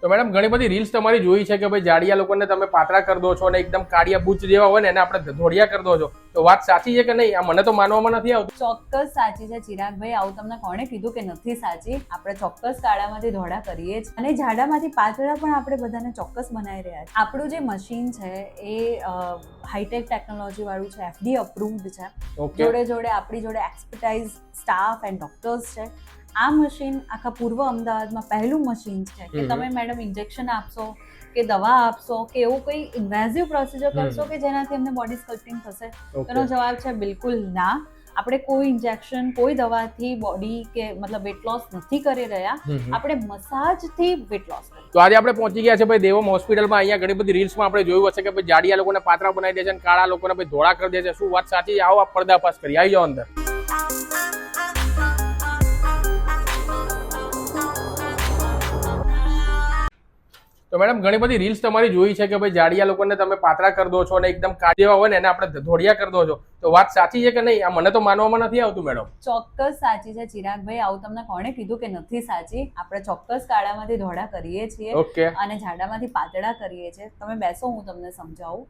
તો મેડમ ઘણી બધી રીલ્સ તમારી જોઈ છે કે ભાઈ જાડિયા લોકોને તમે પાતળા કરી દો છો અને એકદમ કાળિયા બુચ જેવા હોય ને એને આપણે ધોળિયા કરી દો છો, તો વાત સાચી છે કે નહીં? આ મને તો માનવામાં નથી આવતું. ચોક્કસ સાચી છે ચિરાગભાઈ. આવું તમને કોણે કીધું કે નથી સાચી? આપણે ચોક્કસ કાળામાંથી ધોળા કરીએ જ અને જાડામાંથી પાતળા પણ આપણે બધાને ચોક્કસ બનાવી રહ્યા છે. આપણું જે મશીન છે એ હાઈટેક ટેકનોલોજી વાળું છે, FDA અપ્રુવ્ડ છે. જોડે જોડે આપણી જોડે એક્સપર્ટાઇઝ સ્ટાફ એન્ડ ડોક્ટર્સ છે. આ મશીન આખા પૂર્વ અમદાવાદમાં પહેલું મશીન છે કે તમે મેડમ ઇન્જેક્શન આપશો કે દવા આપશો કે એવું કોઈ ઇન્વેઝિવ પ્રોસિજર કરશો કે જેનાથી એમને બોડી સ્કલ્પટિંગ થશે? એનો જવાબ છે બિલકુલ ના. આપણે કોઈ ઇન્જેક્શન કોઈ દવાથી બોડી કે મતલબ વેટ લોસ નથી કરી રહ્યા, આપણે મસાજથી વેટ લોસ કરીએ. તો આજે આપણે પહોંચી ગયા છે ભાઈ દેવમ હોસ્પિટલમાં. અહીંયા ઘણી બધી રીલ્સમાં આપણે જોયું હશે કે ભાઈ જાડિયા લોકોને પાતળા બનાવી દે છે અને કાળા લોકોને ભાઈ ધોળા કરી દે છે. શું વાત સાચી? આવો આ પર્દાફાશ કરી. આવી જાઓ અંદર. તો મેડમ ઘણી બધી રીલ્સ તમારી જોઈ છે કે ભાઈ જાડિયા લોકોને તમે પાતળા કરી દો છો અને એકદમ કાળિયા જેવા હોય ને એને આપણે ધોળિયા કરી દો છો, તો વાત સાચી છે કે નહીં? આ મને તો માનવામાં નથી આવતું મેડમ. ચોક્કસ સાચી છે ચિરાગભાઈ. આવું તમને કોણે કીધું કે નથી સાચી? આપણે ચોક્કસ કાળામાંથી ધોળા કરીએ છીએ અને જાડામાંથી પાતળા કરીએ છીએ. તમે બેસો, હું તમને સમજાવું.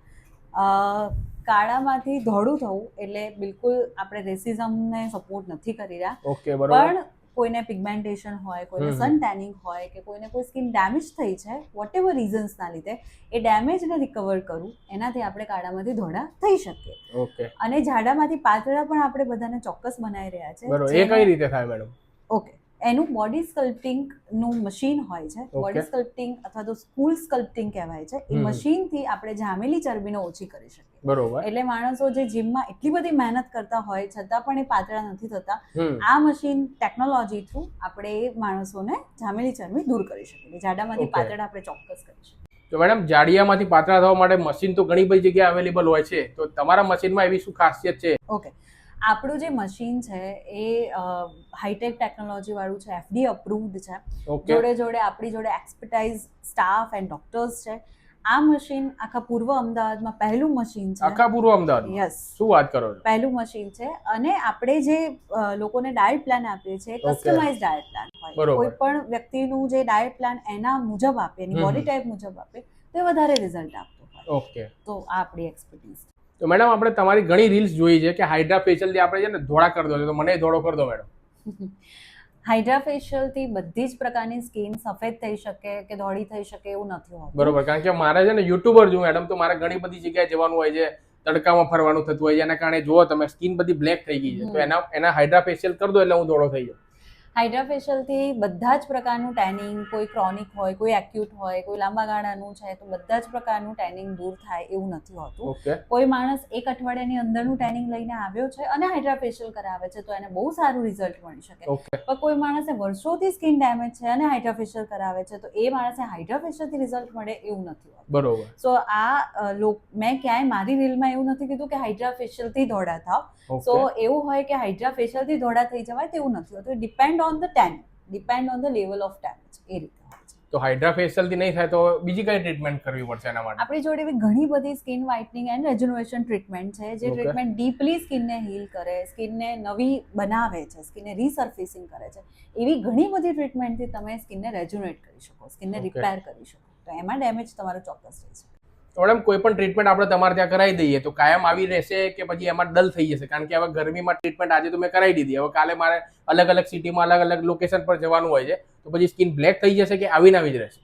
કાળામાંથી ધોળું થવું એટલે બિલકુલ આપણે રેસિઝમને સપોર્ટ નથી કરી રહ્યા. પણ કોઈને પિગમેન્ટેશન હોય, કોઈને સન ટેનિંગ હોય કે કોઈને કોઈ સ્કિન ડેમેજ થઈ છે વોટ એવર રીઝન્સના લીધે, એ ડેમેજને રિકવર કરવું, એનાથી આપણે કાળામાંથી ધોળા થઈ શકીએ. અને જાડામાંથી પાતળા પણ આપણે બધાને ચોક્કસ બનાવી રહ્યા છે. એ કઈ રીતે થાય મેડમ? ઓકે, એનું બોડી સ્કલ્પટિંગ નું મશીન હોય છે. બોડી સ્કલ્પટિંગ અથવા તો સ્કૂલ સ્કલ્પટિંગ કહેવાય છે. એ મશીનથી આપણે જામેલી ચરબીને ઓછી કરી શકીએ. બરોબર. એટલે માણસો જે જીમમાં એટલી બધી મહેનત કરતા હોય છતાં પણ એ પાતળા નથી થતા, આ મશીન ટેકનોલોજી થ્રુ આપણે એ માણસોને જામેલી ચરબી દૂર કરી શકીએ. જાડામાંથી પાતળા આપણે ચોક્કસ કરી શકીએ. તો મેડમ જાડિયામાંથી પાતળા થવા માટે મશીન તો ઘણી બધી જગ્યાએ અવેલેબલ હોય છે, તો તમારા મશીનમાં એવી શું ખાસિયત છે? ઓકે, આપણું જે મશીન છે એ હાઈટેક ટેકનોલોજી વાળું છે, FDA અપ્રુવ્ડ છે. જોડે જોડે આપણી જોડે એક્સપર્ટાઇઝ સ્ટાફ એન્ડ ડોક્ટર્સ છે. આ મશીન આખા પૂર્વ અમદાવાદમાં પહેલું મશીન છે. આખા પૂર્વ અમદાવાદ? યસ. શું વાત કરો છો? પહેલું મશીન છે. અને આપણે જે લોકોને ડાયટ પ્લાન આપીએ છીએ કસ્ટમાઇઝ ડાયટ પ્લાન હોય. કોઈ પણ વ્યક્તિનું જે ડાયટ પ્લાન એના મુજબ આપે, એની બોડી ટાઈપ મુજબ આપે, તો વધારે રિઝલ્ટ આપતો હોય. ઓકે, તો આ આપણી એક્સપર્ટીઝ. તો મેડમ આપણે તમારી ઘણી રીલ્સ જોઈ છે કે હાઇડ્રા ફેશિયલથી આપણે છે ને ધોળા કરી દો છો, તો મને ધોળો કરી દો મેડમ. હાઇડ્રા ફેશિયલથી બધી જ પ્રકારની સ્કિન સફેદ થઈ શકે કે ધોળી થઈ શકે એવું નથી હોતું. બરોબર. કારણ કે મારે છે ને યુટ્યુબર છું મેડમ, તો મારે ઘણી બધી જગ્યાએ જવાનું હોય છે, તડકામાં ફરવાનું થતું હોય છે, એના કારણે જુઓ તમે સ્કિન બધી બ્લેક થઈ ગઈ છે, તો એના હાઇડ્રા ફેશિયલ કરી દો એટલે હું ધોળો થઈ જાઉં. હાઇડ્રા ફેશિયલથી બધા જ પ્રકારનું ટેનિંગ, કોઈ ક્રોનિક હોય, કોઈ એક્યુટ હોય, કોઈ લાંબા ગાળાનું છે, તો બધા જ પ્રકારનું ટેનિંગ દૂર થાય એવું નથી હોતું. કોઈ માણસ એક અઠવાડિયાની અંદરનું ટેનિંગ લઈને આવ્યો છે અને હાઇડ્રા ફેશિયલ કરાવે છે તો એને બહુ સારું રિઝલ્ટ મળી શકે. પણ કોઈ માણસે વર્ષોથી સ્કિન ડેમેજ છે અને હાઇડ્રા ફેશિયલ કરાવે છે તો એ માણસે હાઇડ્રા ફેશિયલથી રિઝલ્ટ મળે એવું નથી હોતું. બરોબર. સો આ મેં ક્યાંય મારી રીલમાં એવું નથી કીધું કે હાઇડ્રા ફેશિયલથી ધોળા થાવ. સો એવું હોય કે હાઇડ્રા ફેશિયલથી ધોળા થઈ જવાય તેવું નથી હોતું. Depend on the ten, depend on the level of damage, એ રીતે હોય છે. તો હાઇડ્રા ફેશિયલથી નહીં થાય તો બીજી કઈ ટ્રીટમેન્ટ કરવી પડશે એના માટે? આપણી જોડે એવી ઘણી બધી સ્કિન વ્હાઇટનિંગ એન્ડ રેજ્યુનેશન ટ્રીટમેન્ટ છે જે ટ્રીટમેન્ટ ડીપલી સ્કિનને હીલ કરે, સ્કિનને નવી બનાવે છે, સ્કિનને રીસર્ફેસિંગ કરે છે. એવી ઘણી બધી ટ્રીટમેન્ટથી તમે સ્કિનને રેજ્યુનેટ કરી શકો, સ્કિનને રિપેર કરી શકો, તો એમાં ડેમેજ તમારો ચોક્કસ થઈ શકે. મેડમ કોઈ પણ ટ્રીટમેન્ટ આપણે તમારે ત્યાં કરાવી દઈએ તો કાયમ આવી રહેશે કે પછી એમાં ડલ થઈ જશે? કારણ કે હવે ગરમીમાં ટ્રીટમેન્ટ આજે તો મેં કરાવી દીધી, હવે કાલે મારે અલગ અલગ સિટીમાં અલગ અલગ લોકેશન પર જવાનું હોય છે, તો પછી સ્કિન બ્લેક થઈ જશે કે આવીને આવી જ રહેશે?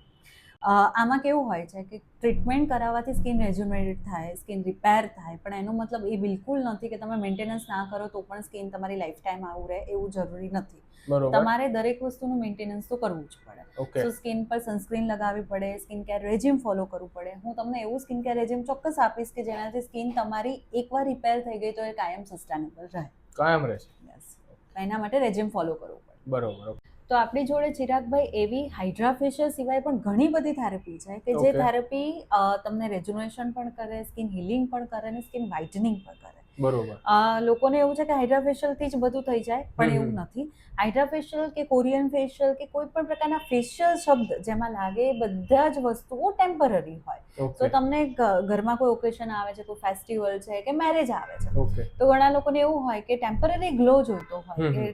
આમાં કેવું હોય છે કે ટ્રીટમેન્ટ કરાવવાથી સ્કિન રેજ્યુનેટેડ થાય, સ્કિન રિપેર થાય, પણ એનો મતલબ એ બિલકુલ નથી કે તમે મેન્ટેનન્સ ના કરો તો પણ સ્કિન તમારી લાઈફ ટાઈમ આવું રહે, એવું જરૂરી નથી. તમારે દરેક વસ્તુનું મેન્ટેનન્સ તો કરવું જ પડે. સો સ્કિન પર સનસ્ક્રીન લગાવવી પડે, સ્કિન કેર રેજિમ ફોલો કરવું પડે. હું તમને એવું સ્કિન કેર રેજિમ ચોક્કસ આપીશ કે જેનાથી સ્કિન તમારી એકવાર રિપેર થઈ ગઈ તો એ કાયમ સસ્ટેનેબલ રહે, કાયમ રહેશે. યસ, એના માટે રેજિમ ફોલો કરવું પડે. બરોબર. તો આપણી જોડે ચિરાગભાઈ એવી હાઇડ્રા ફેશિયલ સિવાય પણ ઘણી બધી થેરપી છે કે જે થેરપી તમને રેજ્યુનેશન પણ કરે, સ્કિન હિલિંગ પણ કરે અને સ્કિન વ્હાઇટનિંગ પણ કરે. બરોબર. લોકોને એવું છે કે હાઇડ્રા ફેશિયલથી જ બધું થઈ જાય, પણ એવું નથી. હાઇડ્રા ફેશિયલ કે કોરિયન ફેશિયલ કે કોઈ પણ પ્રકારના ફેશિયલ શબ્દ જેમાં લાગે એ બધા જ વસ્તુઓ ટેમ્પરરી હોય. તો તમને ઘરમાં કોઈ ઓકેશન આવે છે, કોઈ ફેસ્ટિવલ છે કે મેરેજ આવે છે, તો ઘણા લોકોને એવું હોય કે ટેમ્પરરી ગ્લો જોઈતો હોય કે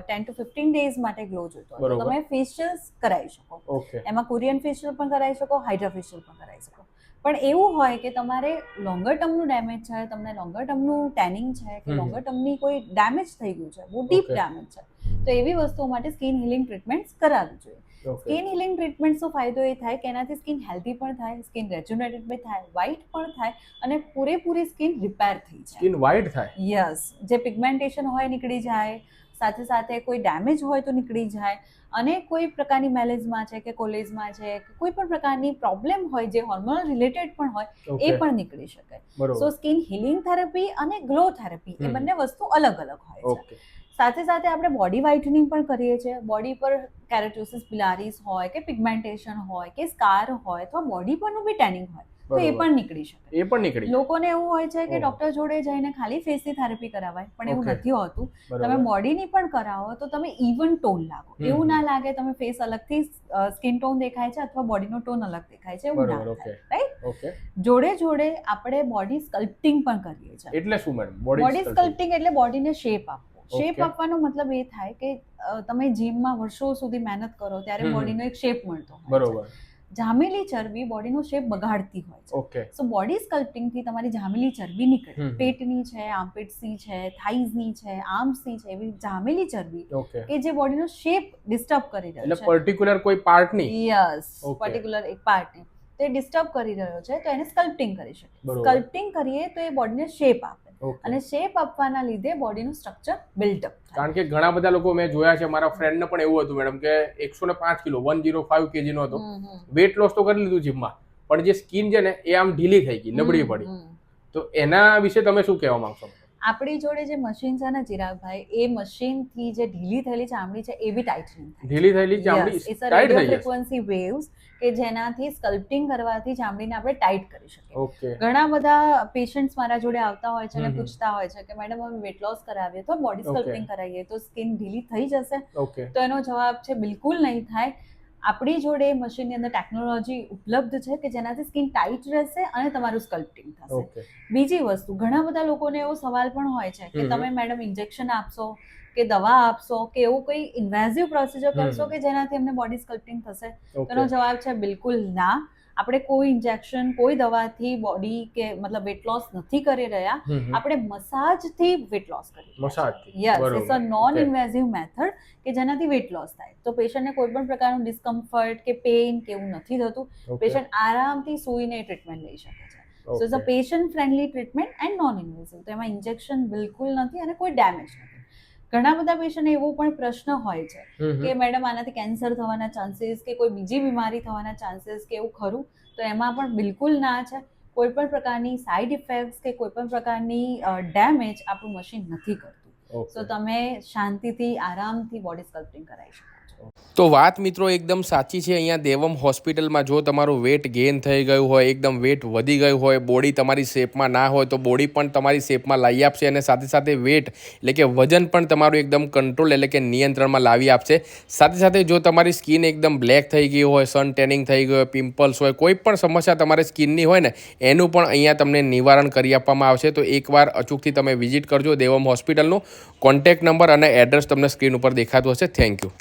10 to 15 ડેઝ માટે ગ્લો જોઈતો હોય તો બરોબર. તમે ફેશિયલ્સ કરાવી શકો. ઓકે. એમાં કોરિયન ફેશિયલ પણ કરાવી શકો, હાઇડ્રા ફેશિયલ પણ કરાવી શકો. પણ એવું હોય કે તમારે લોંગર ટર્મનું ડેમેજ છે, તમને લોંગર ટર્મનું ટેનિંગ છે કે લોંગર ટર્મની કોઈ ડેમેજ થઈ ગયું છે, બહુ ડીપ Okay. ડેમેજ છે, તો એવી વસ્તુઓ માટે સ્કિન હિલિંગ ટ્રીટમેન્ટ્સ કરાવવી જોઈએ. ઓકે. સ્કિન હિલિંગ ટ્રીટમેન્ટ્સનો ફાયદો એ થાય કે એનાથી સ્કિન હેલ્ધી પણ થાય, સ્કિન રેજ્યુનેટેડ પણ થાય, વ્હાઇટ પણ થાય અને પૂરેપૂરી સ્કિન રિપેર થઈ જાય. સ્કિન વ્હાઇટ થાય. યસ, જે પિગમેન્ટેશન હોય નીકળી જાય, સાથે સાથે કોઈ ડેમેજ હોય તો નીકળી જાય, અને કોઈ પ્રકારની મેલેઝમા છે કે કોલેઝમા છે કે કોઈ પણ પ્રકારની પ્રોબ્લેમ હોય જે હોર્મોનલ રિલેટેડ પણ હોય એ ઓકે. પણ નીકળી શકે. બરોબર. સો સ્કિન હિલિંગ થેરપી અને ગ્લો થેરપી એ બંને વસ્તુ અલગ અલગ હોય છે. ઓકે. સાથે સાથે આપણે બોડી વ્હાઇટનિંગ પણ કરીએ છીએ. બોડી પર કેરેટોસિસ પિલારિસ હોય કે પિગમેન્ટેશન હોય કે સ્કાર હોય અથવા બોડી પરનું બી ટેનિંગ હોય તો એ બરોબર. પણ નીકળી શકે. એ પણ નીકળી જાય. લોકોને એવું હોય છે કે ઓહો. ડોક્ટર જોડે જઈને ખાલી ફેસની થેરપી કરાવાય, પણ એવું Okay. નથી હોતું. તમે બરોબર. બોડીની પણ કરાવો તો તમે ઇવન ટોન લાગો. એવું ના લાગે તમે ફેસ અલગથી સ્કિન ટોન દેખાય છે અથવા બોડીનો ટોન અલગ દેખાય છે, એવું ના બરોબર. થાય, ઓકે. રાઈટ? ઓકે. જોડે જોડે આપણે બોડી સ્કલ્પટિંગ પણ કરીએ છીએ. એટલે શું મેડમ? બોડી સ્કલ્પટિંગ એટલે બોડીને શેપ આપવો. Shape Okay. આપવાનો મતલબ એ થાય કે તમે જીમમાં વર્ષો સુધી મહેનત કરો ત્યારે બોડીનો એક શેપ મળતો હોય છે. બરોબર. જામેલી ચરબી બોડીનો શેપ બગાડતી હોય છે. ઓકે. સો બોડી સ્કલ્પટિંગથી તમારી જામેલી ચરબી નીકળે. પેટની છે, આર્મપિટ્સની છે, થાઈઝની છે, આર્મ્સની છે, એવી જામેલી ચરબી ઓકે. કે જે બોડીનો શેપ ડિસ્ટર્બ કરી એટલે રહ્યો છે. પર્ટિક્યુલર કોઈ પાર્ટ ની. Yes, Okay. પર્ટિક્યુલર એક પાર્ટને તે ડિસ્ટર્બ કરી રહ્યો છે તો એને સ્કલ્પટિંગ કરી શકે. બરોબર. સ્કલ્પટિંગ કરીએ તો એ બોડીને શેપ આપે ઓકે. અને શેપ આપવાના લીધે બોડીનું સ્ટ્રક્ચર બિલ્ડઅપ થાય. કારણ કે ઘણા બધા લોકો મેં જોયા છે, મારા ફ્રેન્ડને પણ એવું હતું મેડમ કે 105 કિલો 105 કેજી નો હતો, વેટ લોસ તો કરી લીધું જીમમાં, પણ જે સ્કિન છે ને એ આમ ઢીલી થઈ ગઈ, નબળી પડી. તો એના વિશે તમે શું કહેવા માંગશો? આપણી જોડે જે મશીન છે ને ચિરાગભાઈ, એ મશીનથી જે ઢીલી થયેલી ચામડી છે એ બી ટાઇટનિંગ થાય. ઢીલી થયેલી ચામડી Yes, it's a tight radio થઈ જશે. frequency waves કે જેનાથી સ્કલ્પટિંગ કરવાથી ચામડીને આપણે ટાઈટ કરી શકીએ. ઓકે. ઘણા બધા પેશન્ટ્સ મારા જોડે આવતા હોય છે અને હમ. પૂછતા હોય છે કે મેડમ અમે વેટ લોસ કરાવીએ તો બોડી Okay. સ્કલ્પટિંગ કરાવીએ તો સ્કિન ઢીલી થઈ જશે? ઓકે. તો એનો જવાબ છે બિલકુલ નહીં થાય. આપણી જોડે મશીનની અંદર ટેકનોલોજી ઉપલબ્ધ છે કે જેનાથી સ્કિન ટાઈટ રહેશે અને તમારું સ્કલ્પટિંગ થશે. ઓકે. બીજી વસ્તુ, ઘણા બધા લોકોને એવો સવાલ પણ હોય છે કે હમ. તમે મેડમ ઇન્જેક્શન આપશો કે દવા આપશો કે એવું કોઈ ઇન્વેઝિવ પ્રોસિજર કરશો કે જેનાથી અમને બોડી સ્કલ્પટિંગ થશે? ઓકે. તેનો જવાબ છે બિલકુલ ના. આપણે કોઈ ઇન્જેક્શન કોઈ દવાથી બોડી કે મતલબ વેટ લોસ નથી કરી રહ્યા. આપણે મસાજથી વેટ લોસ કરીએ. મસાજથી. યસ, બરોબર. It's a non Okay. Invasive method કે જેનાથી વેટ લોસ થાય. તો પેશન્ટને કોઈ પણ પ્રકારનું ડિસ્કમ્ફર્ટ કે પેઇન કે એવું નથી થતું. Okay. પેશન્ટ આરામથી સૂઈને ટ્રીટમેન્ટ લઈ શકે છે. So it's a Okay. Patient friendly treatment and non invasive. તો એમાં ઇન્જેક્શન બિલકુલ નથી અને કોઈ ડેમેજ નથી. ઘણા બધા પેશન્ટને એવો પણ પ્રશ્ન હોય છે કે મેડમ આનાથી કેન્સર થવાના ચાન્સીસ કે કોઈ બીજી બીમારી થવાના ચાન્સીસ કે એવું ખરું? તો એમાં પણ બિલકુલ ના છે. કોઈ પણ પ્રકારની સાઇડ ઇફેક્ટ્સ કે કોઈ પણ પ્રકારની ડેમેજ આપણું મશીન નથી કરતું. Okay. સો તમે શાંતિથી આરામથી બોડી સ્કલ્પટિંગ કરાવી શકો છો. તો વાત મિત્રો એકદમ સાચી છે. અહીંયા દેવમ હોસ્પિટલમાં જો તમારું વેટ ગેઇન થઈ ગયું હોય, એકદમ વેટ વધી ગયું હોય, બોડી તમારી શેપમાં ના હોય તો બોડી પણ તમારી શેપમાં લાવી આપશે અને સાથે સાથે વેટ એટલે કે વજન પણ તમારું એકદમ કંટ્રોલ એટલે કે નિયંત્રણમાં લાવી આપશે. સાથે સાથે જો તમારી સ્કિન એકદમ બ્લેક થઈ ગઈ હોય, સન ટેનિંગ થઈ ગયું હોય, પિમ્પલ્સ હોય, કોઈ પણ સમસ્યા તમારી સ્કિનની હોય ને એનું પણ અહીંયા તમને નિવારણ કરી આપવામાં આવશે. તો એકવાર અચૂકથી તમે વિઝિટ કરજો દેવમ હોસ્પિટલનું. કોન્ટેક્ટ નંબર અને એડ્રેસ તમને સ્ક્રીન ઉપર દેખાતું હશે. Thank you.